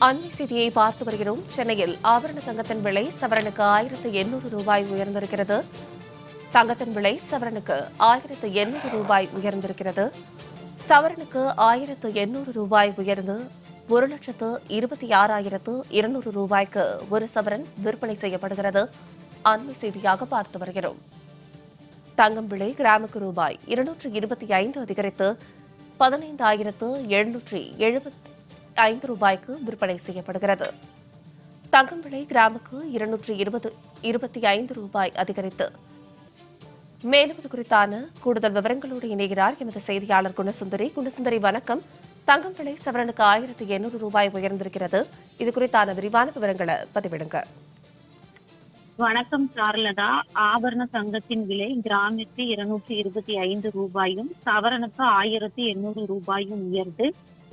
அண்மை செய்தியை பார்த்து வருகிறோம். சென்னையில் ஆபரண தங்கத்தின் விலை சவரனுக்கு 1800 ரூபாய் உயர்ந்திருக்கிறது. தங்கத்தின் விலை சவரனுக்கு 1800 ரூபாய் உயர்ந்திருக்கிறது. சவரனுக்கு 1800 ரூபாய் உயர்ந்து 1,26,200 ரூபாய்க்கு ஒரு சவரன் விற்பனை செய்யப்படுகிறது. அண்மை செய்தியாக பார்த்து வருகிறோம். தங்கம் விலை கிராமுக்கு ரூபாய் 225 அதிகரித்து 15,775 ரூபாய்க்கு விற்பனை செய்யப்படுகிறது. தங்கம் விலை கிராமுக்கு 225 ரூபாய் அதிகரித்து மேலும் இது குறித்தான கூடுதல் விவரங்களோடு இணைகிறார் எமது செய்தியாளர் குணசுந்தரி. குணசுந்தரி, வணக்கம். தங்கம் விலை சவரனுக்கு 1800 ரூபாய் உயர்ந்திருக்கிறது. இது குறித்தான விரிவான விவரங்களை பதிவிடுங்க. வணக்கம் சாரலதா. ஆபரண தங்கத்தின் விலை கிராமிற்கு 225 ரூபாயும் சவரனுக்கு 1800 ரூபாயும் உயர்ந்து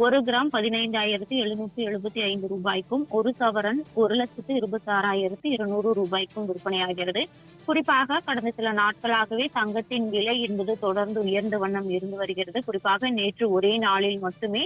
1 கிராம் 15,775 ரூபாய்க்கும் ஒரு சவரன் 1,26,200 ரூபாய்க்கும் விற்பனையாகிறது. குறிப்பாக கடந்த சில நாட்களாகவே தங்கத்தின் விலை என்பது தொடர்ந்து உயர்ந்த வண்ணம் இருந்து வருகிறது. குறிப்பாக நேற்று ஒரே நாளில் மட்டுமே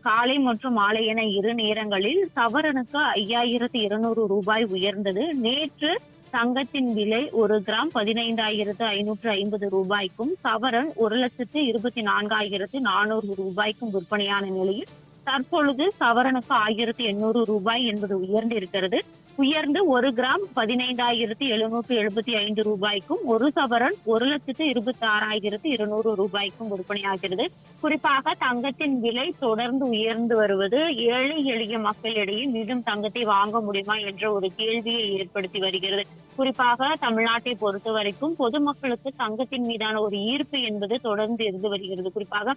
காலை மற்றும் மாலை என இரு நேரங்களில் சவரனுக்கு 5,200 ரூபாய் உயர்ந்தது. நேற்று தங்கத்தின் விலை 1 கிராம் 15,550 ரூபாய்க்கும் சவரன் 1,24,400 ரூபாய்க்கும் விற்பனையான நிலையில் தற்பொழுது சவரனுக்கு 1,800 ரூபாய் என்பது உயர்ந்திருக்கிறது. உயர்ந்து 1 கிராம் 15,775 ரூபாய்க்கும் ஒரு சவரன் 1,26,200 ரூபாய்க்கும் விற்பனையாகிறது. குறிப்பாக தங்கத்தின் விலை தொடர்ந்து உயர்ந்து வருவது ஏழை எளிய மக்களிடையே மீண்டும் தங்கத்தை வாங்க முடியுமா என்ற ஒரு கேள்வியை ஏற்படுத்தி வருகிறது. குறிப்பாக தமிழ்நாட்டை பொறுத்த வரைக்கும் பொதுமக்களுக்கு தங்கத்தின் மீதான ஒரு ஈர்ப்பு என்பது தொடர்ந்து இருந்து வருகிறது. குறிப்பாக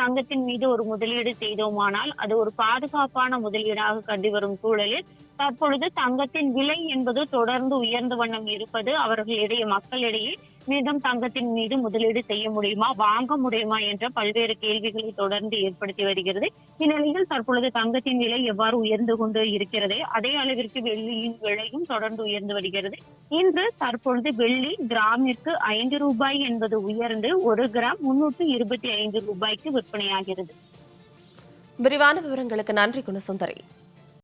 தங்கத்தின் மீது ஒரு முதலீடு செய்தோமானால் அது ஒரு பாதுகாப்பான முதலீடாக கண்டு வரும் சூழலில் தற்பொழுது தங்கத்தின் விலை என்பது தொடர்ந்து உயர்ந்த வண்ணம் இருப்பது அவர்களிடையே மக்களிடையே மீண்டும் தங்கத்தின் மீது முதலீடு செய்ய முடியுமா, வாங்க முடியுமா என்ற பல்வேறு கேள்விகளை தொடர்ந்து ஏற்படுத்தி வருகிறது. இந்நிலையில் தற்பொழுது தங்கத்தின் விலை எவ்வாறு உயர்ந்து கொண்டு இருக்கிறது, அதே அளவிற்கு வெள்ளியின் விலையும் தொடர்ந்து உயர்ந்து வருகிறது. இன்று தற்பொழுது வெள்ளி கிராமிற்கு 5 ரூபாய் என்பது உயர்ந்து 1 கிராம் 325 ரூபாய்க்கு விற்பனையாகிறது. விரிவான விவரங்களுக்கு நன்றி குணசுந்தரி.